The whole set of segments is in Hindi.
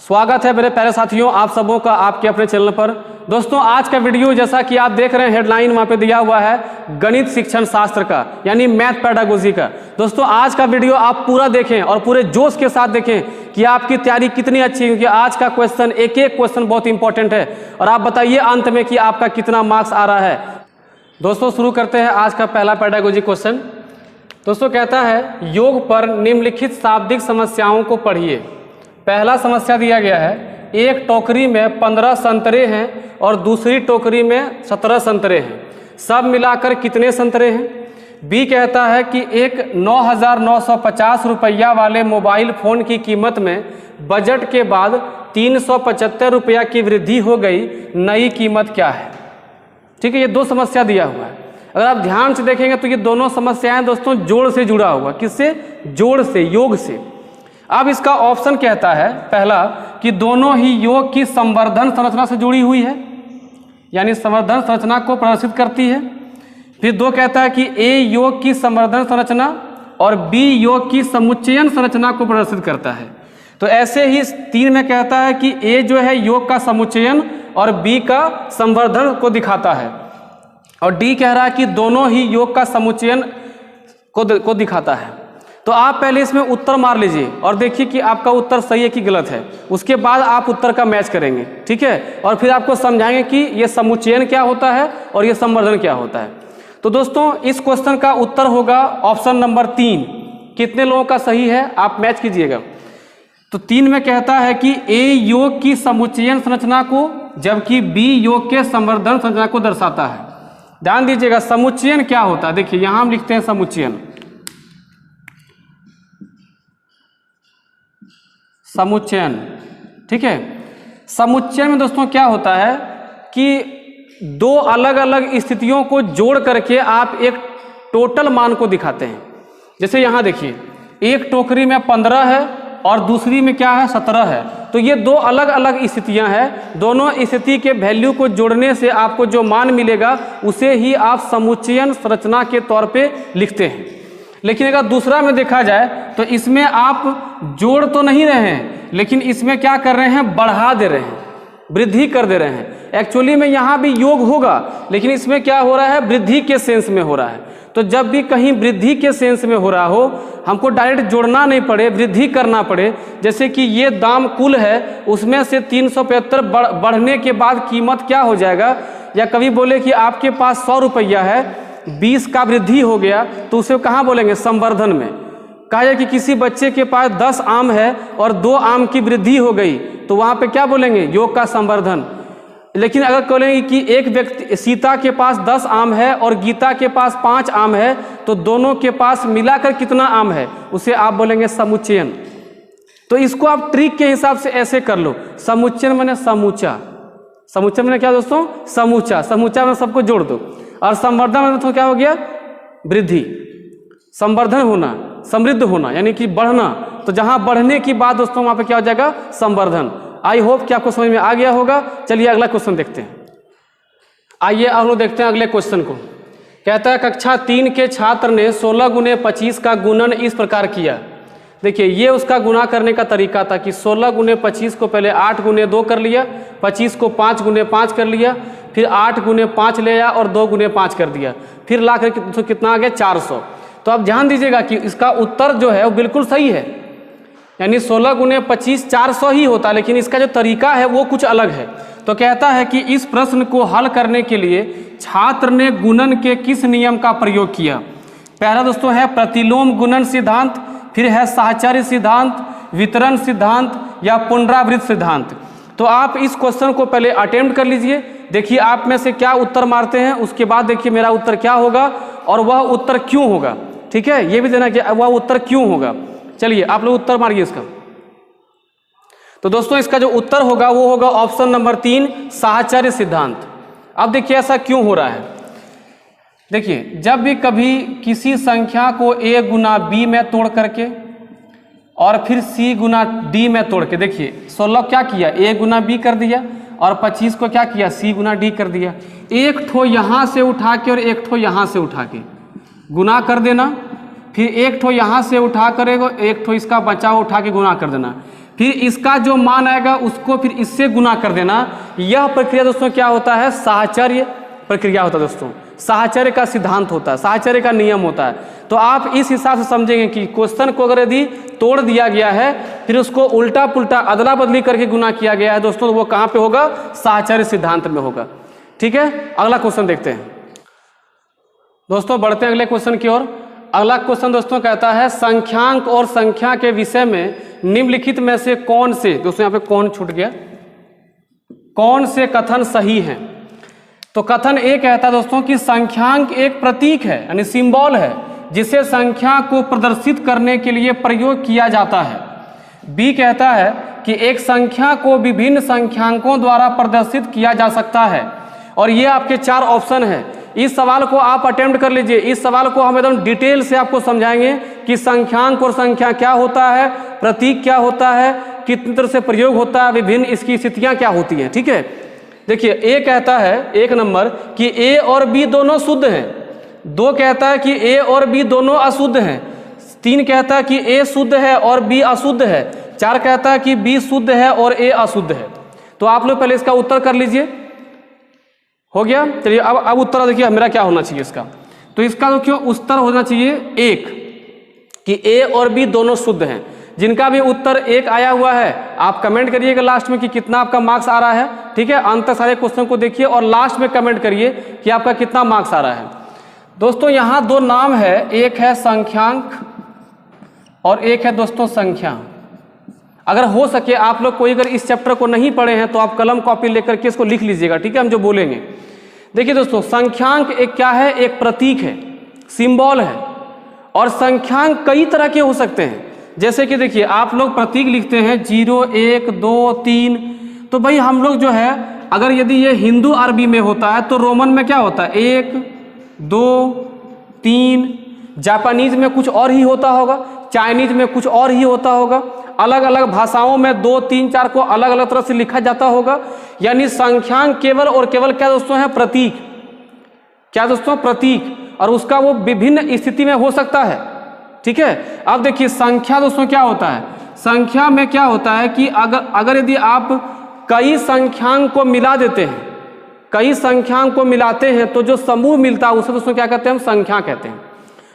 स्वागत है मेरे प्यारे साथियों, आप सबों का आपके अपने चैनल पर। दोस्तों आज का वीडियो जैसा कि आप देख रहे हैं, हेडलाइन वहाँ पे दिया हुआ है गणित शिक्षण शास्त्र का, यानी मैथ पेडागोजी का। दोस्तों आज का वीडियो आप पूरा देखें और पूरे जोश के साथ देखें कि आपकी तैयारी कितनी अच्छी है, क्योंकि आज का क्वेश्चन एक एक क्वेश्चन बहुत इंपॉर्टेंट है। और आप बताइए अंत में कि आपका कितना मार्क्स आ रहा है। दोस्तों शुरू करते हैं आज का पहला पेडागोजी क्वेश्चन। दोस्तों कहता है योग पर निम्नलिखित शाब्दिक समस्याओं को पढ़िए। पहला समस्या दिया गया है, एक टोकरी में 15 संतरे हैं और दूसरी टोकरी में 17 संतरे हैं, सब मिलाकर कितने संतरे हैं। बी कहता है कि एक 9,950 रुपया वाले मोबाइल फ़ोन की कीमत में बजट के बाद 375 रुपया की वृद्धि हो गई, नई कीमत क्या है। ठीक है, ये दो समस्या दिया हुआ है। अगर आप ध्यान से देखेंगे तो ये दोनों समस्याएं दोस्तों जोड़ से जुड़ा हुआ। किससे? जोड़ से, योग से। अब इसका ऑप्शन कहता है पहला कि दोनों ही योग की संवर्धन संरचना से जुड़ी हुई है, यानी संवर्धन संरचना को प्रदर्शित करती है। फिर दो कहता है कि ए योग की संवर्धन संरचना और बी योग की समुच्चयन संरचना को प्रदर्शित करता है। तो ऐसे ही तीन में कहता है कि ए जो है योग का समुच्चयन और बी का संवर्धन को दिखाता है, और डी कह रहा है कि दोनों ही योग का समुच्चयन को दिखाता है। तो आप पहले इसमें उत्तर मार लीजिए और देखिए कि आपका उत्तर सही है कि गलत है। उसके बाद आप उत्तर का मैच करेंगे, ठीक है, और फिर आपको समझाएंगे कि ये समुच्चयन क्या होता है और ये संवर्धन क्या होता है। तो दोस्तों इस क्वेश्चन का उत्तर होगा ऑप्शन नंबर 3। कितने लोगों का सही है आप मैच कीजिएगा। तो 3 में कहता है कि ए योग की समुच्चयन संरचना को, जबकि बी योग के संवर्धन संरचना को दर्शाता है। ध्यान दीजिएगा समुच्चयन क्या होता है। देखिए यहां हम लिखते हैं समुच्चयन। समुच्चयन, ठीक है। समुच्चयन में दोस्तों क्या होता है कि दो अलग अलग स्थितियों को जोड़ करके आप एक टोटल मान को दिखाते हैं। जैसे यहाँ देखिए एक टोकरी में 15 है और दूसरी में क्या है 17 है, तो ये दो अलग अलग स्थितियां हैं। दोनों स्थिति के वैल्यू को जोड़ने से आपको जो मान मिलेगा उसे ही आप समुच्चयन संरचना के तौर पे लिखते हैं। लेकिन अगर दूसरा में देखा जाए तो इसमें आप जोड़ तो नहीं रहे हैं, लेकिन इसमें क्या कर रहे हैं, बढ़ा दे रहे हैं, वृद्धि कर दे रहे हैं। एक्चुअली में यहाँ भी योग होगा, लेकिन इसमें क्या हो रहा है, वृद्धि के सेंस में हो रहा है। तो जब भी कहीं वृद्धि के सेंस में हो रहा हो, हमको डायरेक्ट जोड़ना नहीं पड़े, वृद्धि करना पड़े। जैसे कि ये दाम कुल है, उसमें से 375 बढ़ने के बाद कीमत क्या हो जाएगा। या कभी बोले कि आपके पास 100 रुपया है, 20 का वृद्धि हो गया, तो उसे कहाँ बोलेंगे, संवर्धन में। कहा जाए कि किसी बच्चे के पास 10 आम है और 2 आम की वृद्धि हो गई, तो वहाँ पे क्या बोलेंगे, योग का संवर्धन। लेकिन अगर बोलेंगे कि एक व्यक्ति, सीता के पास 10 आम है और गीता के पास 5 आम है, तो दोनों के पास मिलाकर कितना आम है, उसे आप बोलेंगे समुच्चयन। तो इसको आप ट्रिक के हिसाब से ऐसे कर लो, समुच्चयन माने समूचा, समुच्चयन माने क्या दोस्तों, समूचा, समूचा में सबको जोड़ दो। और संवर्धन में तो क्या हो गया, वृद्धि, संवर्धन होना, समृद्ध होना, यानी कि बढ़ना। तो जहां बढ़ने की बात दोस्तों वहां पे क्या हो जाएगा, संवर्धन। आई होप कि आपको समझ में आ गया होगा। चलिए अगला क्वेश्चन देखते हैं। आइए हम लोग देखते हैं अगले क्वेश्चन को। कहता है कक्षा 3 के छात्र ने 16 गुने 25 का गुणन इस प्रकार किया। देखिए ये उसका गुना करने का तरीका था कि 16 गुने 25 को पहले 8 गुने 2 कर लिया, 25 को 5 गुने 5 कर लिया, फिर 8 गुने 5 ले आया और 2 गुने 5 कर दिया, फिर ला कर तो कितना आ गया 400। तो आप ध्यान दीजिएगा कि इसका उत्तर जो है वो बिल्कुल सही है, यानी 16 गुने 25 400 ही होता, लेकिन इसका जो तरीका है वो कुछ अलग है। तो कहता है कि इस प्रश्न को हल करने के लिए छात्र ने गुणन के किस नियम का प्रयोग किया। पहला दोस्तों है प्रतिलोम गुणन सिद्धांत, फिर है साहचर्य सिद्धांत, वितरण सिद्धांत या पुनरावृत्त सिद्धांत। तो आप इस क्वेश्चन को पहले अटेम्प्ट कर लीजिए, देखिए आप में से क्या उत्तर मारते हैं, उसके बाद देखिए मेरा उत्तर क्या होगा और वह उत्तर क्यों होगा। ठीक है, ये भी देना कि वह उत्तर क्यों होगा। चलिए आप लोग उत्तर मारिए इसका। तो दोस्तों इसका जो उत्तर होगा वो होगा ऑप्शन नंबर 3, साहचर्य सिद्धांत। अब देखिए ऐसा क्यों हो रहा है। देखिए जब भी कभी किसी संख्या को a गुना b में तोड़ करके और फिर c गुना d में तोड़ के, देखिए 16 क्या किया, a गुना b कर दिया और 25 को क्या किया, c गुना d कर दिया। एक ठो यहाँ से उठा के और एक ठो यहाँ से उठा के गुना कर देना, फिर एक ठो यहाँ से उठा करेगा, एक ठो इसका बचाव उठा के गुना कर देना। फिर इसका जो मान आएगा उसको फिर इससे गुना कर देना। यह प्रक्रिया दोस्तों क्या होता है, साहचर्य प्रक्रिया होता है दोस्तों, साहचर्य का सिद्धांत होता है, साहचर्य का नियम होता है। तो आप इस हिसाब से समझेंगे कि क्वेश्चन को अगर यदि तोड़ दिया गया है फिर उसको उल्टा पुल्टा अदला बदली करके गुना किया गया है दोस्तों, तो वो कहाँ पे होगा, साहचर्य सिद्धांत में होगा। ठीक है, अगला क्वेश्चन देखते हैं दोस्तों, बढ़ते हैं अगले क्वेश्चन की ओर। अगला क्वेश्चन दोस्तों कहता है संख्यांक और संख्या के विषय में निम्नलिखित में से कौन से, दोस्तों यहाँ पे कौन छूट गया, कौन से कथन सही हैं। तो कथन ए कहता है दोस्तों कि संख्यांक एक प्रतीक है यानी सिंबल है जिसे संख्या को प्रदर्शित करने के लिए प्रयोग किया जाता है। बी कहता है कि एक संख्या को विभिन्न संख्यांकों द्वारा प्रदर्शित किया जा सकता है। और ये आपके 4 ऑप्शन है। इस सवाल को आप अटेम्प्ट कर लीजिए, इस सवाल को हम एकदम डिटेल से आपको समझाएंगे कि संख्यांक और संख्या क्या होता है, प्रतीक क्या होता है, कितनी तरह से प्रयोग होता है, विभिन्न इसकी स्थितियां क्या होती हैं। ठीक है, देखिए ए कहता है 1 नंबर कि ए और बी दोनों शुद्ध हैं। 2 कहता है कि ए और बी दोनों अशुद्ध हैं। 3 कहता है कि ए शुद्ध है और बी अशुद्ध है। 4 कहता है कि बी शुद्ध है और ए अशुद्ध है। तो आप लोग पहले इसका उत्तर कर लीजिए, हो गया। चलिए अब उत्तर देखिए मेरा क्या होना चाहिए इसका। तो इसका तो क्यों उत्तर होना चाहिए 1 कि ए और बी दोनों शुद्ध हैं। जिनका भी उत्तर 1 आया हुआ है आप कमेंट करिएगा लास्ट में कि कितना आपका मार्क्स आ रहा है। ठीक है, अंत तक सारे क्वेश्चन को देखिए और लास्ट में कमेंट करिए कि आपका कितना मार्क्स आ रहा है। दोस्तों यहाँ 2 नाम है, एक है संख्यांक और एक है दोस्तों संख्या। अगर हो सके आप लोग कोई अगर इस चैप्टर को नहीं पढ़े हैं तो आप कलम कॉपी लेकर के इसको लिख लीजिएगा। ठीक है, हम जो बोलेंगे। देखिए दोस्तों संख्यांक एक क्या है, एक प्रतीक है, सिंबल है। और संख्यांक कई तरह के हो सकते हैं। जैसे कि देखिए आप लोग प्रतीक लिखते हैं 0 1 2 3। तो भाई हम लोग जो है अगर यदि ये हिंदू अरबी में होता है तो रोमन में क्या होता है 1 2 3। जापानीज में कुछ और ही होता होगा, चाइनीज में कुछ और ही होता होगा। अलग अलग भाषाओं में 2 3 4 को अलग अलग तरह से लिखा जाता होगा। यानी संख्यांक केवल और केवल क्या दोस्तों है, प्रतीक। क्या दोस्तों, प्रतीक। और उसका वो विभिन्न स्थिति में हो सकता है। ठीक है, अब देखिए संख्या दोस्तों क्या होता है, संख्या में क्या होता है कि अगर यदि आप कई संख्यांक को मिला देते हैं, कई संख्यांक को मिलाते हैं तो जो समूह मिलता है उसे दोस्तों क्या कहते हैं, हम संख्या कहते हैं।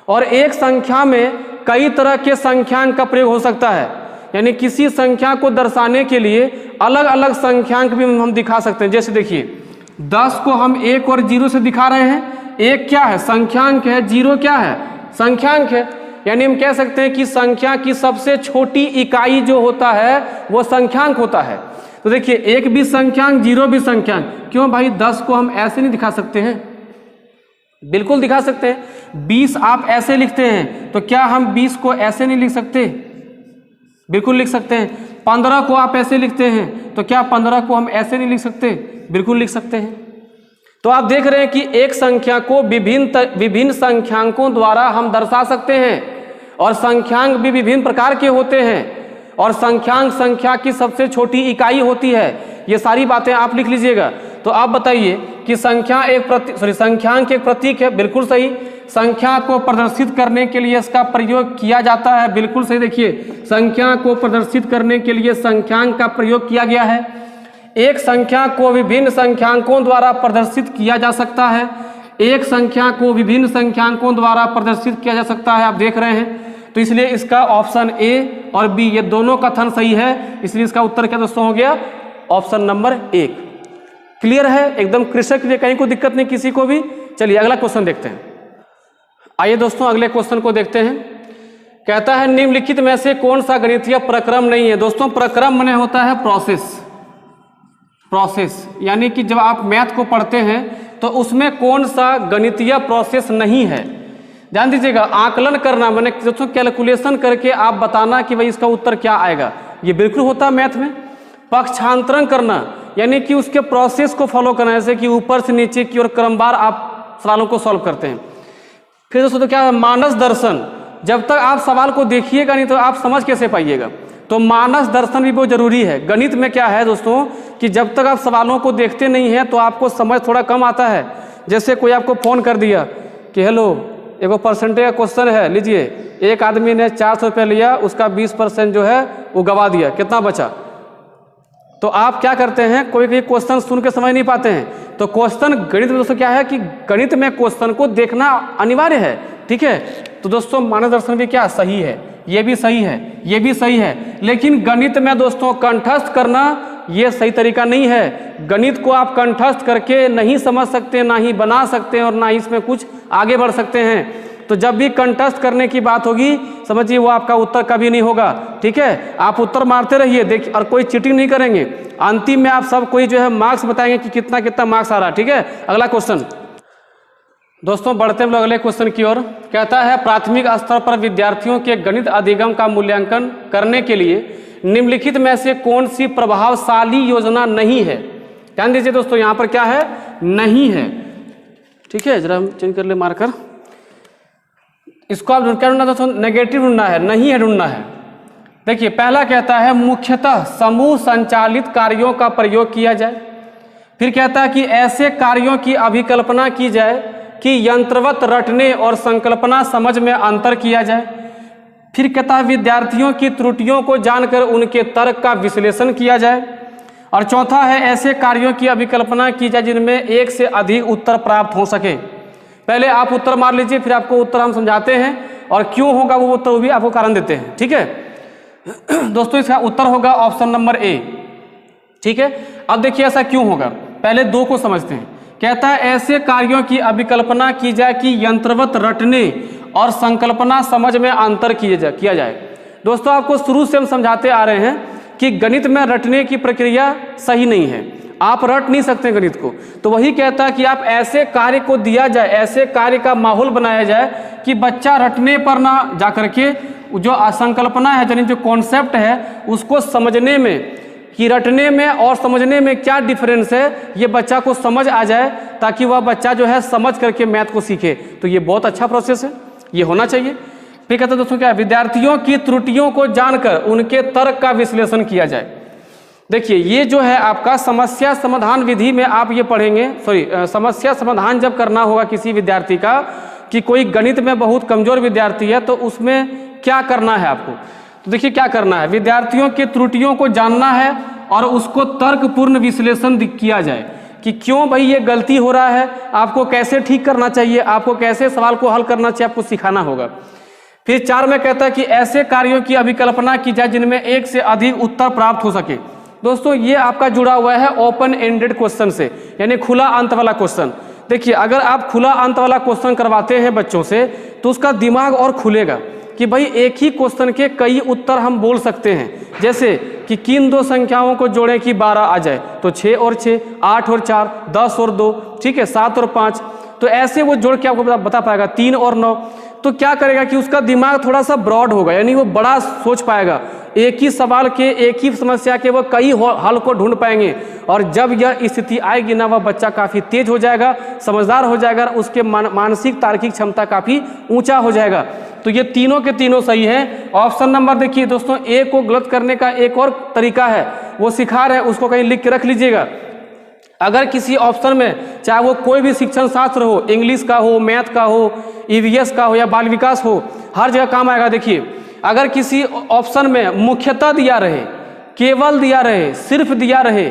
और एक संख्या में कई तरह के संख्यांक का प्रयोग हो सकता है। यानी किसी संख्या को दर्शाने के लिए अलग अलग संख्यांक भी हम दिखा सकते हैं। जैसे देखिए 10 को हम 1 और 0 से दिखा रहे हैं। 1 क्या है, संख्यांक है, 0 क्या है, संख्यांक है। यानी हम कह सकते हैं कि संख्या की सबसे छोटी इकाई जो होता है वो संख्यांक होता है। तो देखिए 1 भी संख्यांक, 0 भी संख्यांक। क्यों भाई 10 को हम ऐसे नहीं दिखा सकते हैं, बिल्कुल दिखा सकते हैं। 20 आप ऐसे लिखते हैं तो क्या हम 20 को ऐसे नहीं लिख सकते, बिल्कुल लिख सकते हैं। 15 को आप ऐसे लिखते हैं तो क्या 15 को हम ऐसे नहीं लिख सकते, बिल्कुल लिख सकते हैं। तो आप देख रहे हैं कि एक संख्या को विभिन्न संख्यांकों द्वारा हम दर्शा सकते हैं। और संख्यांक भी विभिन्न प्रकार के होते हैं। और संख्यांक संख्या की सबसे छोटी इकाई होती है। ये सारी बातें आप लिख लीजिएगा। तो आप बताइए कि संख्यांक एक प्रतीक है, बिल्कुल सही। संख्या को प्रदर्शित करने के लिए इसका प्रयोग किया जाता है, बिल्कुल सही। देखिए संख्या को प्रदर्शित करने के लिए संख्यांक का प्रयोग किया गया है। एक संख्या को विभिन्न संख्यांकों द्वारा प्रदर्शित किया जा सकता है। एक संख्या को विभिन्न संख्यांकों द्वारा प्रदर्शित किया जा सकता है, आप देख रहे हैं। तो इसलिए इसका ऑप्शन ए और बी ये दोनों कथन सही है। इसलिए इसका उत्तर क्या दोस्तों हो गया, ऑप्शन नंबर 1। क्लियर है, एकदम क्लियर क्लियर, कहीं कोई दिक्कत नहीं किसी को भी। चलिए अगला क्वेश्चन देखते हैं। आइए दोस्तों अगले क्वेश्चन को देखते हैं। कहता है निम्नलिखित में से कौन सा गणितीय प्रक्रम नहीं है। दोस्तों प्रक्रम माने होता है प्रोसेस, यानी कि जब आप मैथ को पढ़ते हैं तो उसमें कौन सा गणितीय प्रोसेस नहीं है। ध्यान दीजिएगा, आकलन करना माने दोस्तों कैलकुलेशन करके आप बताना कि भाई इसका उत्तर क्या आएगा, ये बिल्कुल होता है मैथ में। पक्षांतरण करना यानी कि उसके प्रोसेस को फॉलो करना, जैसे कि ऊपर से नीचे की ओर क्रमवार आप सवालों को सॉल्व करते हैं। फिर दोस्तों तो क्या है, मानस दर्शन। जब तक आप सवाल को देखिएगा नहीं तो आप समझ कैसे पाइएगा। तो मानस दर्शन भी बहुत जरूरी है। गणित में क्या है दोस्तों कि जब तक आप सवालों को देखते नहीं हैं तो आपको समझ थोड़ा कम आता है। जैसे कोई आपको फ़ोन कर दिया कि हेलो एगो परसेंटेज का क्वेश्चन है, लीजिए एक आदमी ने 400 रुपये लिया, उसका 20% जो है वो गवा दिया, कितना बचा? तो आप क्या करते हैं, कोई कोई क्वेश्चन सुन के समझ नहीं पाते हैं, तो क्वेश्चन गणित में दोस्तों क्या है कि गणित में क्वेश्चन को देखना अनिवार्य है, ठीक है। तो दोस्तों मानव दर्शन भी क्या सही है, ये भी सही है, ये भी सही है, लेकिन गणित में दोस्तों कंठस्थ करना ये सही तरीका नहीं है। गणित को आप कंठस्थ करके नहीं समझ सकते, ना ही बना सकते हैं और ना ही इसमें कुछ आगे बढ़ सकते हैं। तो जब भी कंठस्थ करने की बात होगी समझिए वो आपका उत्तर कभी नहीं होगा, ठीक है। आप उत्तर मारते रहिए, देखिए, और कोई चीटिंग नहीं करेंगे। अंतिम में आप सब कोई जो है मार्क्स बताएंगे कि कितना कितना मार्क्स आ रहा है, ठीक है। अगला क्वेश्चन दोस्तों, बढ़ते हम लोग अगले क्वेश्चन की ओर। कहता है प्राथमिक स्तर पर विद्यार्थियों के गणित अधिगम का मूल्यांकन करने के लिए निम्नलिखित में से कौन सी प्रभावशाली योजना नहीं है? ध्यान दीजिए दोस्तों, यहाँ पर क्या है, नहीं है, ठीक है। जरा हम चेंज कर ले मार्कर, इसको आप क्या ढूंढना दोस्तों, नेगेटिव ढूंढना है, नहीं है ढूंढना है। देखिए पहला कहता है मुख्यतः समूह संचालित कार्यों का प्रयोग किया जाए। फिर कहता है कि ऐसे कार्यों की अभिकल्पना की जाए कि यंत्रवत रटने और संकल्पना समझ में अंतर किया जाए। फिर कहता है विद्यार्थियों की त्रुटियों को जानकर उनके तर्क का विश्लेषण किया जाए। और चौथा है ऐसे कार्यों की अभिकल्पना की जाए जिनमें एक से अधिक उत्तर प्राप्त हो सके। पहले आप उत्तर मार लीजिए, फिर आपको उत्तर हम समझाते हैं और क्यों होगा वो उत्तर, वो भी आपको कारण देते हैं, ठीक है। दोस्तों इसका उत्तर होगा ऑप्शन नंबर ए, ठीक है। अब देखिए ऐसा क्यों होगा, पहले दो को समझते हैं। कहता है ऐसे कार्यों की अभिकल्पना की जाए कि यंत्रवत रटने और संकल्पना समझ में अंतर किया जाए। दोस्तों आपको शुरू से हम समझाते आ रहे हैं कि गणित में रटने की प्रक्रिया सही नहीं है, आप रट नहीं सकते गणित को। तो वही कहता है कि आप ऐसे कार्य को दिया जाए, ऐसे कार्य का माहौल बनाया जाए कि बच्चा रटने पर ना जा करके जो असंकल्पना है, यानी जो कॉन्सेप्ट है उसको समझने में, कि रटने में और समझने में क्या डिफरेंस है ये बच्चा को समझ आ जाए, ताकि वह बच्चा जो है समझ करके मैथ को सीखे। तो ये बहुत अच्छा प्रोसेस है, ये होना चाहिए। फिर कहते हैं दोस्तों क्या, विद्यार्थियों की त्रुटियों को जानकर उनके तर्क का विश्लेषण किया जाए। देखिए ये जो है आपका समस्या समाधान विधि में आप ये पढ़ेंगे, समस्या समाधान जब करना होगा किसी विद्यार्थी का, कि कोई गणित में बहुत कमजोर विद्यार्थी है तो उसमें क्या करना है आपको। तो देखिए क्या करना है, विद्यार्थियों के त्रुटियों को जानना है और उसको तर्कपूर्ण विश्लेषण किया जाए कि क्यों भाई ये गलती हो रहा है, आपको कैसे ठीक करना चाहिए, आपको कैसे सवाल को हल करना चाहिए, आपको सिखाना होगा। फिर 4 में कहता है कि ऐसे कार्यों की अभिकल्पना की जाए जिनमें एक से अधिक उत्तर प्राप्त हो सके। दोस्तों ये आपका जुड़ा हुआ है ओपन एंडेड क्वेश्चन से, यानी खुला अंत वाला क्वेश्चन। देखिए अगर आप खुला अंत वाला क्वेश्चन करवाते हैं बच्चों से तो उसका दिमाग और खुलेगा कि भाई एक ही क्वेश्चन के कई उत्तर हम बोल सकते हैं। जैसे कि किन दो संख्याओं को जोड़ें कि 12 आ जाए, तो 6 और 6, 8 और 4, 10 और 2, ठीक है, 7 और 5। तो ऐसे वो जोड़ के आपको बता पाएगा, 3 और 9। तो क्या करेगा कि उसका दिमाग थोड़ा सा ब्रॉड होगा, यानी वो बड़ा सोच पाएगा, एक ही सवाल के, एक ही समस्या के वो कई हल को ढूंढ पाएंगे। और जब यह स्थिति आएगी ना, वह बच्चा काफ़ी तेज हो जाएगा, समझदार हो जाएगा, उसके मानसिक तार्किक क्षमता काफ़ी ऊंचा हो जाएगा। तो ये तीनों के तीनों सही है। ऑप्शन नंबर देखिए दोस्तों, ए को गलत करने का एक और तरीका है, वो सिखा रहे हैं, उसको कहीं लिख के रख लीजिएगा। अगर किसी ऑप्शन में, चाहे वो कोई भी शिक्षण शास्त्र हो, इंग्लिश का हो, मैथ का हो, ईवीएस का हो या बाल विकास हो, हर जगह काम आएगा। देखिए अगर किसी ऑप्शन में मुख्यतः दिया रहे, केवल दिया रहे, सिर्फ दिया रहे,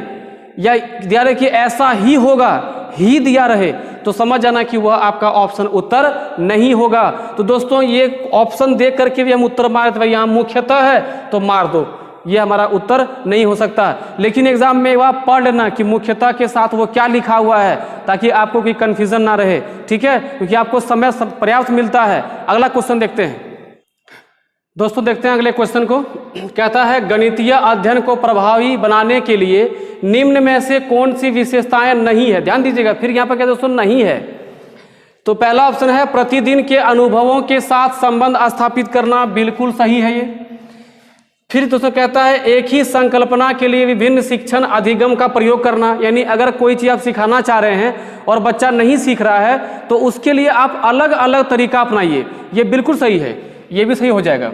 या दिया रहे कि ऐसा ही होगा, ही दिया रहे, तो समझ जाना कि वह आपका ऑप्शन उत्तर नहीं होगा। तो दोस्तों ये ऑप्शन देख करके भी हम उत्तर मारे तो भाई यहाँ मुख्यतः है तो मार दो, ये हमारा उत्तर नहीं हो सकता। लेकिन एग्जाम में वह पढ़ लेना कि मुख्यतः के साथ वो क्या लिखा हुआ है, ताकि आपको कोई कंफ्यूजन ना रहे, ठीक है, क्योंकि आपको समय पर्याप्त मिलता है। अगला क्वेश्चन देखते हैं दोस्तों, देखते हैं अगले क्वेश्चन को। कहता है गणितीय अध्ययन को प्रभावी बनाने के लिए निम्न में से कौन सी विशेषताएं नहीं है। ध्यान दीजिएगा, फिर यहाँ पर क्या दोस्तों नहीं है। तो पहला ऑप्शन है प्रतिदिन के अनुभवों के साथ संबंध स्थापित करना, बिल्कुल सही है ये। फिर दोस्तों कहता है एक ही संकल्पना के लिए विभिन्न शिक्षण अधिगम का प्रयोग करना, यानी अगर कोई चीज़ आप सिखाना चाह रहे हैं और बच्चा नहीं सीख रहा है तो उसके लिए आप अलग अलग तरीका अपनाइए, ये बिल्कुल सही है, ये भी सही हो जाएगा।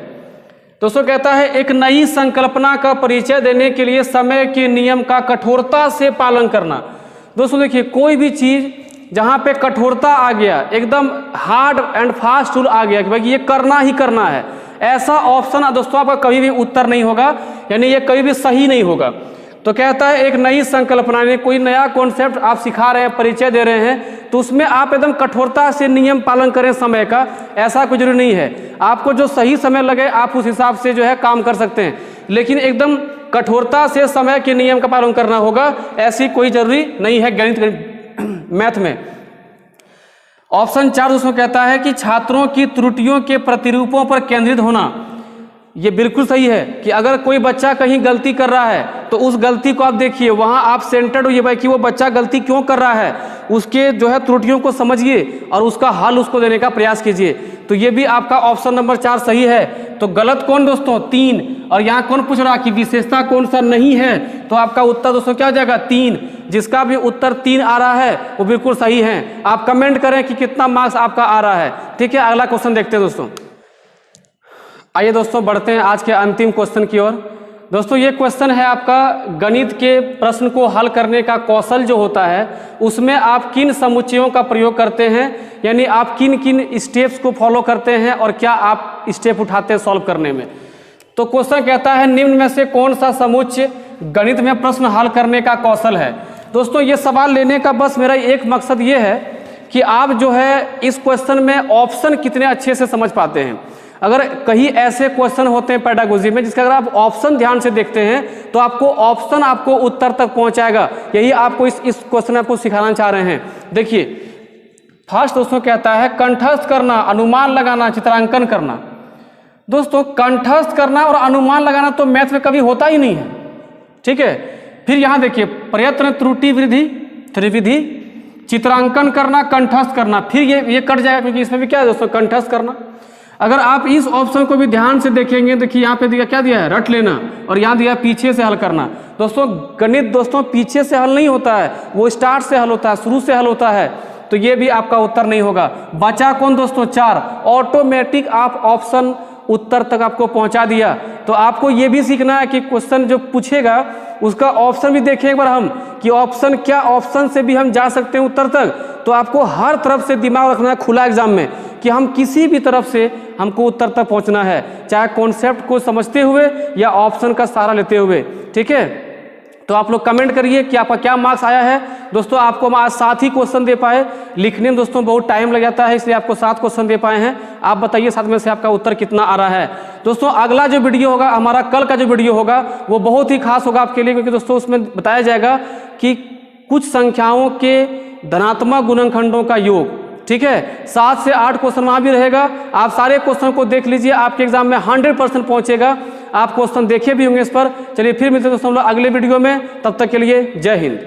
दोस्तों कहता है एक नई संकल्पना का परिचय देने के लिए समय के नियम का कठोरता से पालन करना। दोस्तों देखिए कोई भी चीज़ जहाँ पे कठोरता आ गया, एकदम हार्ड एंड फास्ट रूल आ गया कि भाई ये करना ही करना है, ऐसा ऑप्शन दोस्तों आपका कभी भी उत्तर नहीं होगा, यानी ये कभी भी सही नहीं होगा। तो कहता है एक नई संकल्पना ने कोई नया कॉन्सेप्ट आप सिखा रहे हैं, परिचय दे रहे हैं, तो उसमें आप एकदम कठोरता से नियम पालन करें समय का, ऐसा कुछ जरूरी नहीं है। आपको जो सही समय लगे आप उस हिसाब से जो है काम कर सकते हैं, लेकिन एकदम कठोरता से समय के नियम का पालन करना होगा, ऐसी कोई जरूरी नहीं है गणित मैथ में। ऑप्शन 4 दोस्तों कहता है कि छात्रों की त्रुटियों के प्रतिरूपों पर केंद्रित होना। ये बिल्कुल सही है कि अगर कोई बच्चा कहीं गलती कर रहा है तो उस गलती को आप देखिए, वहाँ आप सेंटर्ड होइए भाई कि वो बच्चा गलती क्यों कर रहा है, उसके जो है त्रुटियों को समझिए और उसका हल उसको देने का प्रयास कीजिए। तो ये भी आपका ऑप्शन नंबर 4 सही है। तो गलत कौन दोस्तों? 3। और यहाँ कौन पूछ रहा कि विशेषता कौन सा नहीं है, तो आपका उत्तर दोस्तों क्या हो जाएगा? 3। जिसका भी उत्तर 3 आ रहा है वो बिल्कुल सही है। आप कमेंट करें कि कितना मार्क्स आपका आ रहा है। ठीक है, अगला क्वेश्चन देखते हैं दोस्तों। आइए दोस्तों बढ़ते हैं आज के अंतिम क्वेश्चन की ओर। दोस्तों ये क्वेश्चन है आपका गणित के प्रश्न को हल करने का कौशल जो होता है उसमें आप किन समुच्चयों का प्रयोग करते हैं, यानी आप किन किन स्टेप्स को फॉलो करते हैं और क्या आप स्टेप उठाते हैं सॉल्व करने में। तो क्वेश्चन कहता है निम्न में से कौन सा समुच्चय गणित में प्रश्न हल करने का कौशल है। दोस्तों ये सवाल लेने का बस मेरा एक मकसद ये है कि आप जो है इस क्वेश्चन में ऑप्शन कितने अच्छे से समझ पाते हैं। अगर कहीं ऐसे क्वेश्चन होते हैं पेडागोजी में जिसका अगर आप ऑप्शन ध्यान से देखते हैं तो आपको ऑप्शन आपको उत्तर तक पहुंचाएगा। यही आपको इस क्वेश्चन में आपको सिखाना चाह रहे हैं। देखिए फर्स्ट दोस्तों कहता है कंठस्थ करना, अनुमान लगाना, चित्रांकन करना। दोस्तों कंठस्थ करना और अनुमान लगाना तो मैथ में कभी होता ही नहीं है। ठीक है, फिर यहाँ देखिए प्रयत्न, त्रुटि, वृद्धि, त्रिविधि, चित्रांकन करना, कंठस्थ करना, फिर ये कट जाएगा क्योंकि इसमें भी क्या है दोस्तों? कंठस्थ करना। अगर आप इस ऑप्शन को भी ध्यान से देखेंगे, देखिए यहाँ पे दिया क्या दिया है? रट लेना, और यहाँ दिया पीछे से हल करना। दोस्तों गणित दोस्तों पीछे से हल नहीं होता है, वो स्टार्ट से हल होता है, शुरू से हल होता है। तो ये भी आपका उत्तर नहीं होगा। बचा कौन दोस्तों? 4। ऑटोमेटिक आप ऑप्शन उत्तर तक आपको पहुंचा दिया। तो आपको ये भी सीखना है कि क्वेश्चन जो पूछेगा उसका ऑप्शन भी देखें एक बार हम कि ऑप्शन क्या, ऑप्शन से भी हम जा सकते हैं उत्तर तक। तो आपको हर तरफ से दिमाग रखना है खुला एग्जाम में कि हम किसी भी तरफ से हमको उत्तर तक पहुंचना है, चाहे कॉन्सेप्ट को समझते हुए या ऑप्शन का सहारा लेते हुए। ठीक है, तो आप लोग कमेंट करिए कि आपका क्या मार्क्स आया है। दोस्तों आपको हम आज 7 ही क्वेश्चन दे पाए, लिखने में दोस्तों बहुत टाइम लग जाता है, इसलिए आपको 7 क्वेश्चन दे पाए हैं। आप बताइए 7 में से आपका उत्तर कितना आ रहा है। दोस्तों अगला जो वीडियो होगा, हमारा कल का जो वीडियो होगा वो बहुत ही खास होगा आपके लिए, क्योंकि दोस्तों उसमें बताया जाएगा कि कुछ संख्याओं के धनात्मक गुणनखंडों का योग। ठीक है, 7 से 8 क्वेश्चन वहाँ भी रहेगा। आप सारे क्वेश्चन को देख लीजिए, आपके एग्जाम में 100% पहुंचेगा। आप क्वेश्चन देखे भी होंगे इस पर। चलिए फिर मिलते हैं दोस्तों अगले वीडियो में, तब तक के लिए जय हिंद।